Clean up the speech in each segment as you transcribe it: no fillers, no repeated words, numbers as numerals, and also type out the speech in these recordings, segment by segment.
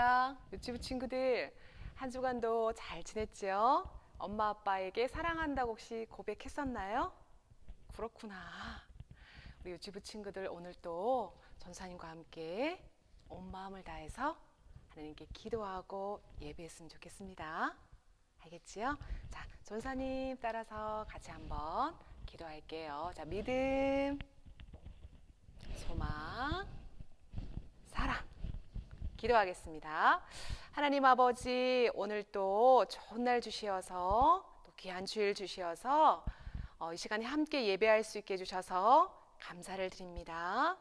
할렐루야. 유치부 친구들, 한 주간도 잘 지냈죠? 엄마 아빠에게 사랑한다고 혹시 고백했었나요? 그렇구나. 우리 유치부 친구들, 오늘 또 전사님과 함께 온 마음을 다해서 하나님께 기도하고 예배했으면 좋겠습니다. 알겠지요? 자, 전사님 따라서 같이 한번 기도할게요. 자, 믿음, 소망, 사랑. 기도하겠습니다. 하나님 아버지, 오늘 또 좋은 날 주시어서, 또 귀한 주일 주시어서 이 시간에 함께 예배할 수 있게 해주셔서 감사를 드립니다.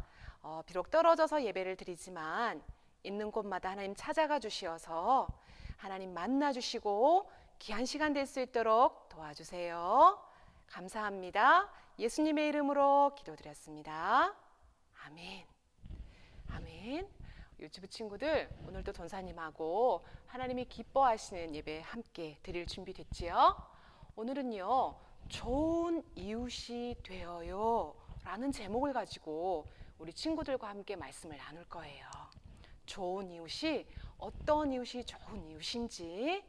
비록 떨어져서 예배를 드리지만 있는 곳마다 하나님 찾아가 주시어서 하나님 만나 주시고 귀한 시간 될 수 있도록 도와주세요. 감사합니다. 예수님의 이름으로 기도드렸습니다. 아멘. 아멘. 유튜브 친구들, 오늘도 전사님하고 하나님이 기뻐하시는 예배 함께 드릴 준비 됐지요? 오늘은요, 좋은 이웃이 되어요 라는 제목을 가지고 우리 친구들과 함께 말씀을 나눌 거예요. 좋은 이웃이 어떤 이웃이 좋은 이웃인지,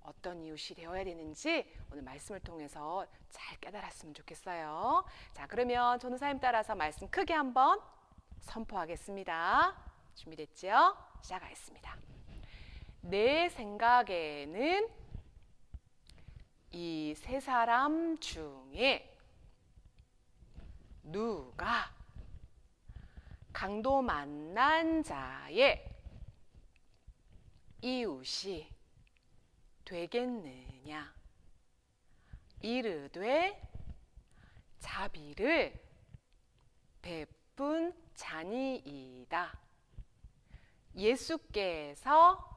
어떤 이웃이 되어야 되는지 오늘 말씀을 통해서 잘 깨달았으면 좋겠어요. 자, 그러면 전도사님 따라서 말씀 크게 한번 선포하겠습니다. 준비됐죠? 시작하겠습니다. 내 생각에는 이 세 사람 중에 누가 강도 만난 자의 이웃이 되겠느냐? 이르되 자비를 베푼 자니이다. 예수께서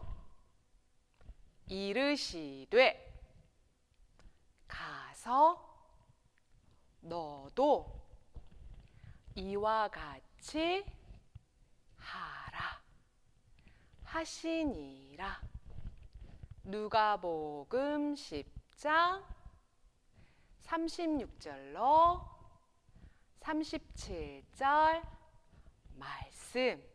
이르시되 가서 너도 이와 같이 하라 하시니라. 누가복음 10장 36절로 37절 말씀.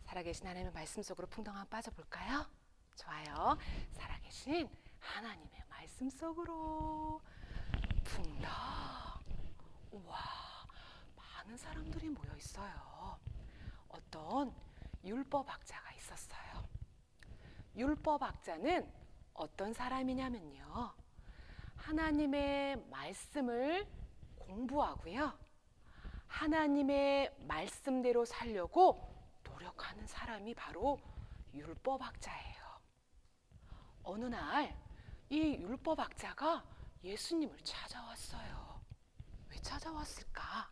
살아계신 하나님의 말씀 속으로 풍덩한 빠져볼까요? 좋아요. 살아계신 하나님의 말씀 속으로 풍덩. 우와, 많은 사람들이 모여 있어요. 어떤 율법학자가 있었어요. 율법학자는 어떤 사람이냐면요, 하나님의 말씀을 공부하고요, 하나님의 말씀대로 살려고 노력하는 사람이 바로 율법학자예요. 어느 날 이 율법학자가 예수님을 찾아왔어요. 왜 찾아왔을까?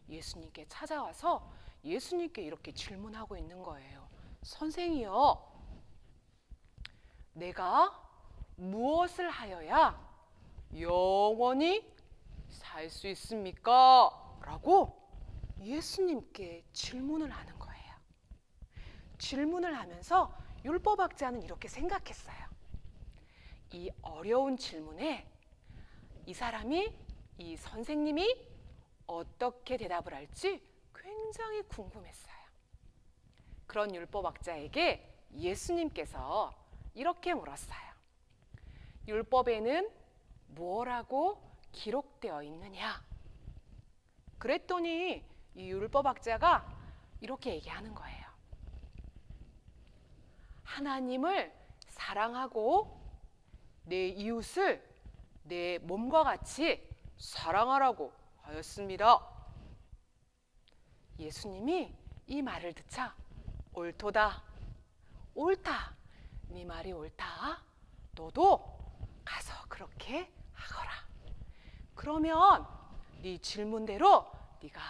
예수님께 찾아와서 예수님께 이렇게 질문하고 있는 거예요. 선생이여, 내가 무엇을 하여야 영원히 살 수 있습니까? 라고 예수님께 질문을 하는 거예요. 질문을 하면서 율법학자는 이렇게 생각했어요. 이 어려운 질문에 이 선생님이 어떻게 대답을 할지 굉장히 궁금했어요. 그런 율법학자에게 예수님께서 이렇게 물었어요. 율법에는 뭐라고 기록되어 있느냐? 그랬더니 이 율법학자가 이렇게 얘기하는 거예요. 하나님을 사랑하고 내 이웃을 내 몸과 같이 사랑하라고 하였습니다. 예수님이 이 말을 듣자 옳도다, 옳다, 네 말이 옳다, 너도 가서 그렇게 하거라. 그러면 네 질문대로 네가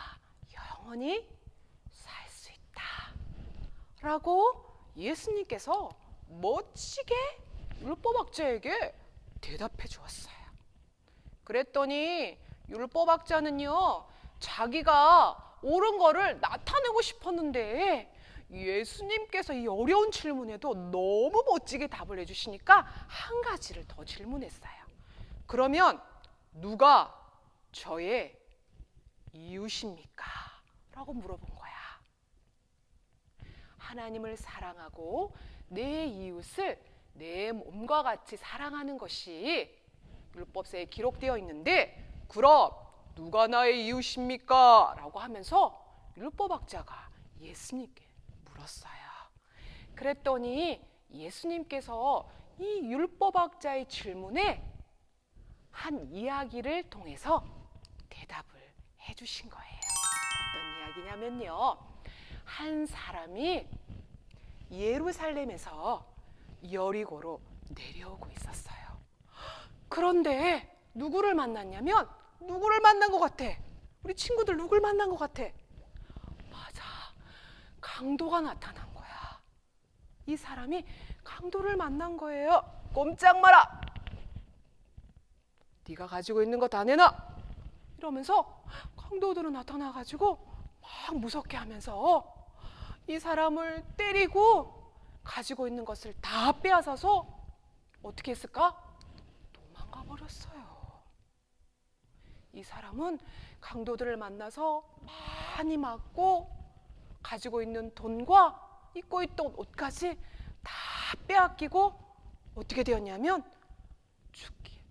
영원히 살 수 있다 라고 예수님께서 멋지게 율법학자에게 대답해 주었어요. 그랬더니 율법학자는요, 자기가 옳은 거를 나타내고 싶었는데 예수님께서 이 어려운 질문에도 너무 멋지게 답을 해주시니까 한 가지를 더 질문했어요. 그러면 누가 저의 이웃입니까? 라고 물어본 거야. 하나님을 사랑하고 내 이웃을 내 몸과 같이 사랑하는 것이 율법서에 기록되어 있는데, 그럼 누가 나의 이웃입니까? 라고 하면서 율법학자가 예수님께 물었어요. 그랬더니 예수님께서 이 율법학자의 질문에 한 이야기를 통해서 대답을 해주신 거예요. 어떤 이야기냐면요, 한 사람이 예루살렘에서 여리고로 내려오고 있었어요. 그런데 누구를 만났냐면, 누구를 만난 것 같아? 우리 친구들 누굴 만난 것 같아? 맞아, 강도가 나타난 거야. 이 사람이 강도를 만난 거예요. 꼼짝 마라! 네가 가지고 있는 거 다 내놔! 이러면서 강도들은 나타나가지고 막 무섭게 하면서 이 사람을 때리고 가지고 있는 것을 다 빼앗아서 어떻게 했을까? 도망가 버렸어요. 이 사람은 강도들을 만나서 많이 맞고 가지고 있는 돈과 입고 있던 옷까지 다 빼앗기고 어떻게 되었냐면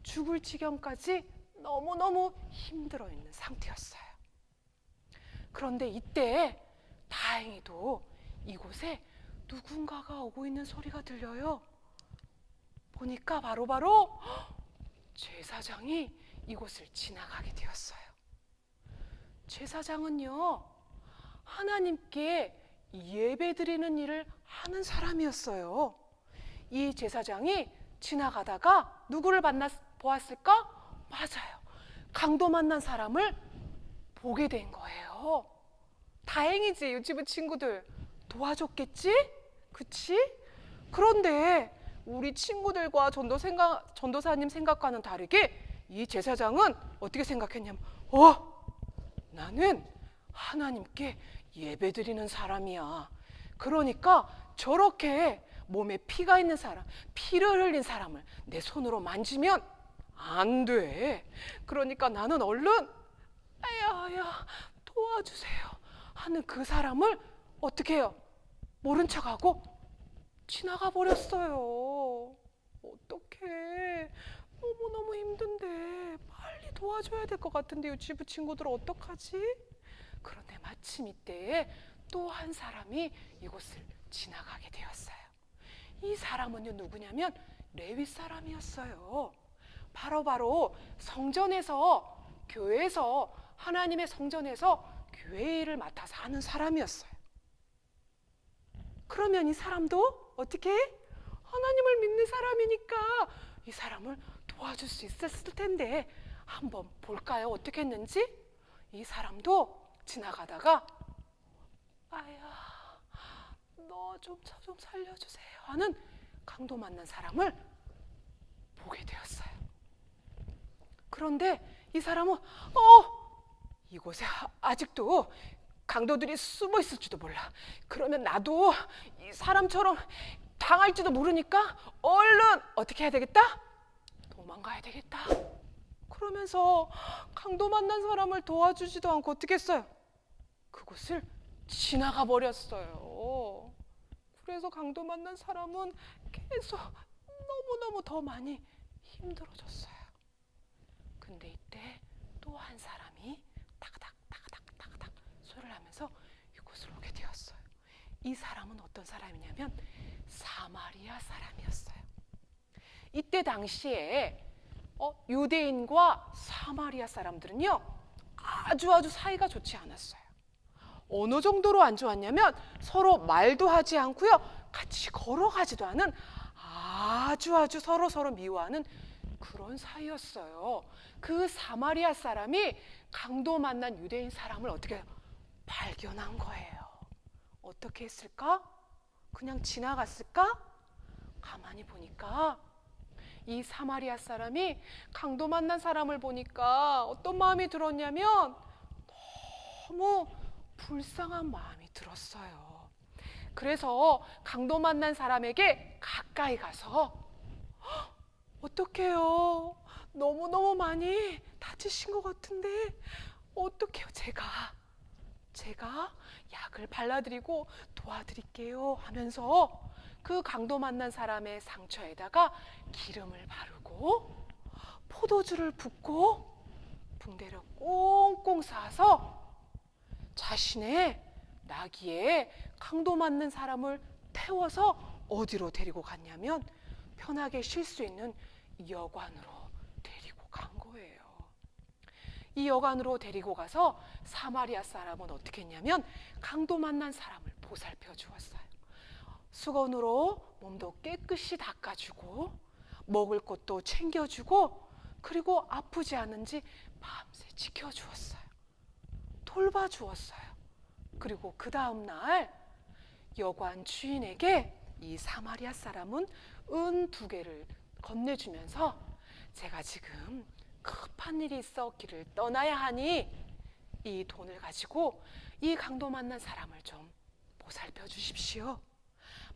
죽을 지경까지 너무너무 힘들어 있는 상태였어요. 그런데 이때 다행히도 이곳에 누군가가 오고 있는 소리가 들려요. 보니까 바로 제사장이 이곳을 지나가게 되었어요. 제사장은요, 하나님께 예배드리는 일을 하는 사람이었어요. 이 제사장이 지나가다가 누구를 보았을까? 맞아요, 강도 만난 사람을 보게 된 거예요. 다행이지, 유치부 친구들 도와줬겠지? 그치? 그런데 우리 친구들과 전도사님 생각과는 다르게 이 제사장은 어떻게 생각했냐면, 나는 하나님께 예배드리는 사람이야. 그러니까 저렇게 몸에 피가 있는 사람, 피를 흘린 사람을 내 손으로 만지면 안 돼. 그러니까 나는 얼른 아야 도와주세요 하는 그 사람을 어떻게 해요? 모른 척하고 지나가 버렸어요. 어떡해, 너무너무 힘든데 빨리 도와줘야 될 것 같은데 유치부 친구들 어떡하지? 그런데 마침 이때에 또 한 사람이 이곳을 지나가게 되었어요. 이 사람은요, 누구냐면 레위 사람이었어요. 바로 성전에서, 교회에서, 하나님의 성전에서 교회 일을 맡아서 하는 사람이었어요. 그러면 이 사람도 어떻게 해? 하나님을 믿는 사람이니까 이 사람을 도와줄 수 있었을 텐데 한번 볼까요? 어떻게 했는지? 이 사람도 지나가다가 아야, 너 좀 살려주세요 하는 강도 만난 사람을 보게 되었어요. 그런데 이 사람은 이곳에 아직도 강도들이 숨어 있을지도 몰라. 그러면 나도 이 사람처럼 당할지도 모르니까 얼른 어떻게 해야 되겠다? 도망가야 되겠다. 그러면서 강도 만난 사람을 도와주지도 않고 어떻게 했어요? 그곳을 지나가 버렸어요. 그래서 강도 만난 사람은 계속 너무너무 더 많이 힘들어졌어요. 근데 이때 또 한 사람이 타그닥 소리를 하면서 이곳을 오게 되었어요. 이 사람은 어떤 사람이냐면 사마리아 사람이었어요. 이때 당시에 유대인과 사마리아 사람들은요, 아주 사이가 좋지 않았어요. 어느 정도로 안 좋았냐면 서로 말도 하지 않고요, 같이 걸어가지도 않은 아주 서로 미워하는 그런 사이였어요. 그 사마리아 사람이 강도 만난 유대인 사람을 어떻게 발견한 거예요. 어떻게 했을까? 그냥 지나갔을까? 가만히 보니까 이 사마리아 사람이 강도 만난 사람을 보니까 어떤 마음이 들었냐면 너무 불쌍한 마음이 들었어요. 그래서 강도 만난 사람에게 가까이 가서 어떡해요, 너무너무 많이 다치신 것 같은데 어떡해요, 제가 약을 발라드리고 도와드릴게요 하면서 그 강도 만난 사람의 상처에다가 기름을 바르고 포도주를 붓고 붕대를 꽁꽁 싸서 자신의 나귀에 강도 맞는 사람을 태워서 어디로 데리고 갔냐면 편하게 쉴 수 있는 여관으로 데리고 간 거예요. 이 여관으로 데리고 가서 사마리아 사람은 어떻게 했냐면 강도 만난 사람을 보살펴 주었어요. 수건으로 몸도 깨끗이 닦아주고 먹을 것도 챙겨주고 그리고 아프지 않은지 밤새 지켜주었어요. 돌봐주었어요. 그리고 그 다음 날 여관 주인에게 이 사마리아 사람은 은 2개를 건네주면서 제가 지금 급한 일이 있어 길을 떠나야 하니 이 돈을 가지고 이 강도 만난 사람을 좀 보살펴 주십시오.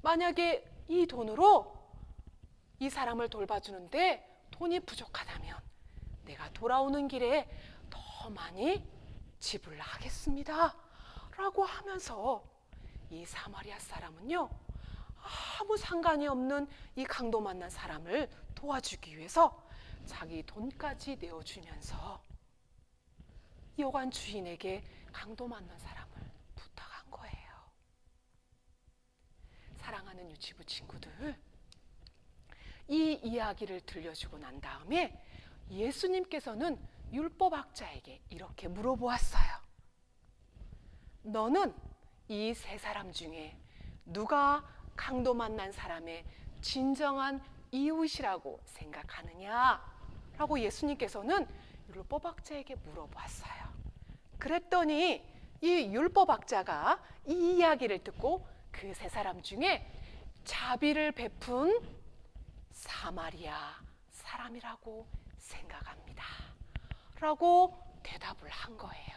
만약에 이 돈으로 이 사람을 돌봐주는데 돈이 부족하다면 내가 돌아오는 길에 더 많이 지불하겠습니다 라고 하면서 이 사마리아 사람은요 아무 상관이 없는 이 강도 만난 사람을 도와주기 위해서 자기 돈까지 내어주면서 여관 주인에게 강도 만난 사람을 부탁한 거예요. 사랑하는 유치부 친구들, 이 이야기를 들려주고 난 다음에 예수님께서는 율법학자에게 이렇게 물어보았어요. 너는 이 3사람 중에 누가 강도 만난 사람의 진정한 이웃이라고 생각하느냐? 라고 예수님께서는 율법학자에게 물어보았어요. 그랬더니 이 율법학자가 이 이야기를 듣고 그 3사람 중에 자비를 베푼 사마리아 사람이라고 생각합니다 라고 대답을 한 거예요.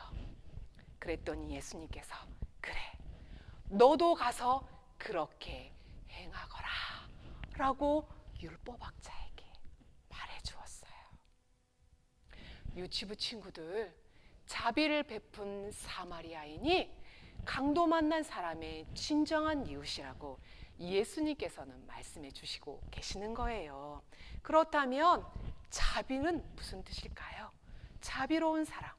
그랬더니 예수님께서 그래, 너도 가서 그렇게 행하거라 라고 율법학자에게 말해주었어요. 유치부 친구들, 자비를 베푼 사마리아인이 강도 만난 사람의 진정한 이웃이라고 예수님께서는 말씀해 주시고 계시는 거예요. 그렇다면 자비는 무슨 뜻일까요? 자비로운 사람.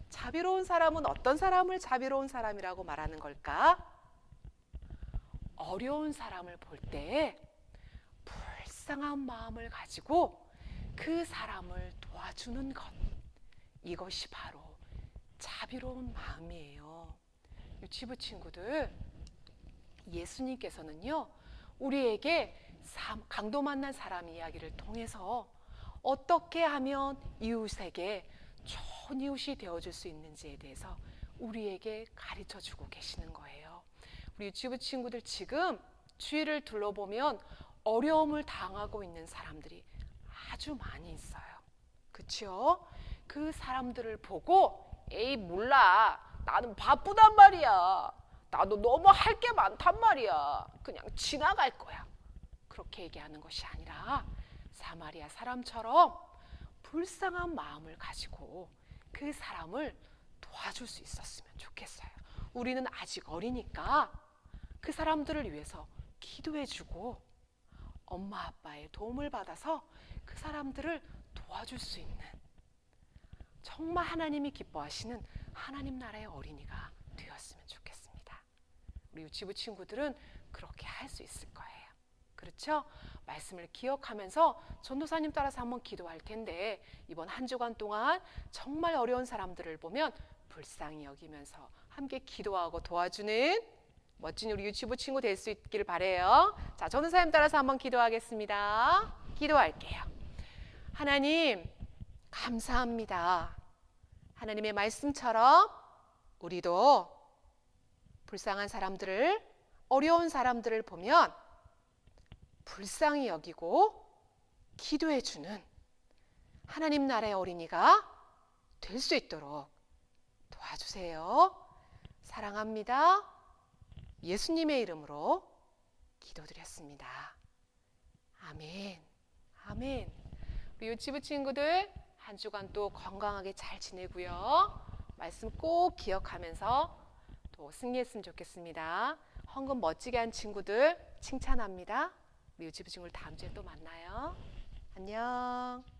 자비로운 사람은 어떤 사람을 자비로운 사람이라고 말하는 걸까? 어려운 사람을 볼 때 불쌍한 마음을 가지고 그 사람을 도와주는 것. 이것이 바로 자비로운 마음이에요. 유치부 친구들, 예수님께서는요 우리에게 강도 만난 사람 이야기를 통해서 어떻게 하면 이웃에게 좋은 이웃이 되어줄 수 있는지에 대해서 우리에게 가르쳐주고 계시는 거예요. 우리 유치부 친구들, 지금 주위를 둘러보면 어려움을 당하고 있는 사람들이 아주 많이 있어요. 그렇죠? 그 사람들을 보고 에이 몰라, 나는 바쁘단 말이야, 나도 너무 할 게 많단 말이야, 그냥 지나갈 거야, 그렇게 얘기하는 것이 아니라 사마리아 사람처럼 불쌍한 마음을 가지고 그 사람을 도와줄 수 있었으면 좋겠어요. 우리는 아직 어리니까 그 사람들을 위해서 기도해주고 엄마 아빠의 도움을 받아서 그 사람들을 도와줄 수 있는 정말 하나님이 기뻐하시는 하나님 나라의 어린이가 되었으면 좋겠습니다. 우리 유치부 친구들은 그렇게 할 수 있을 거예요. 그렇죠? 말씀을 기억하면서 전도사님 따라서 한번 기도할 텐데, 이번 한 주간 동안 정말 어려운 사람들을 보면 불쌍히 여기면서 함께 기도하고 도와주는 멋진 우리 유치부 친구 될 수 있기를 바라요. 자, 전도사님 따라서 한번 기도하겠습니다. 기도할게요. 하나님, 감사합니다. 하나님의 말씀처럼 우리도 불쌍한 사람들을, 어려운 사람들을 보면 불쌍히 여기고 기도해주는 하나님 나라의 어린이가 될 수 있도록 도와주세요. 사랑합니다. 예수님의 이름으로 기도드렸습니다. 아멘. 아멘. 우리 유치부 친구들 한 주간 또 건강하게 잘 지내고요. 말씀 꼭 기억하면서 또 또 승리했으면 좋겠습니다. 헌금 멋지게 한 친구들 칭찬합니다. 우리 유지부중을 다음 주에 또 만나요. 안녕.